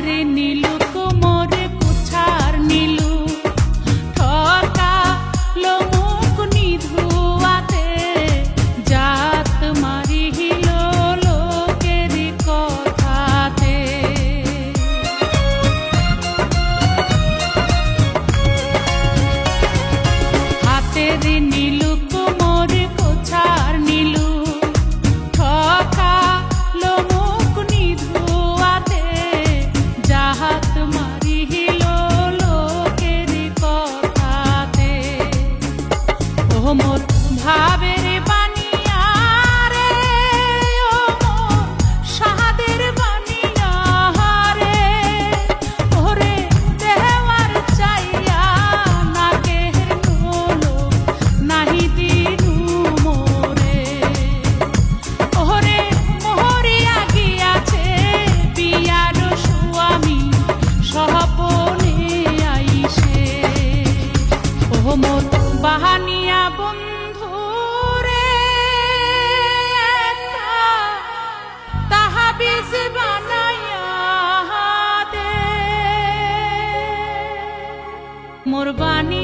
রে নীলু কোমরে কুছার নীলু ঠকা লো মুখ নিধুয়াতে জাত মারিহিল লোকের কথাতে হাতে রে নীলু কোমরে কুছার নীলু ঠকা লো মুখ নিধুয়াতে জাত মারিহিল লোকের কথাতে ও মোর ভাবের বানিয়া রে ও মোর সাদের বানিয়া রে ওরে দেওয়ার চাইয়া নাকের নোলো নাহি দিনু মোরে ওরে মোহরিয়া গিয়াছে বিয়ার স্বামী সহপনে আইসে ও মোর বাহানিয়া বন্ধু রে তাহাবিজ বানাইয়া দে মোর বাণী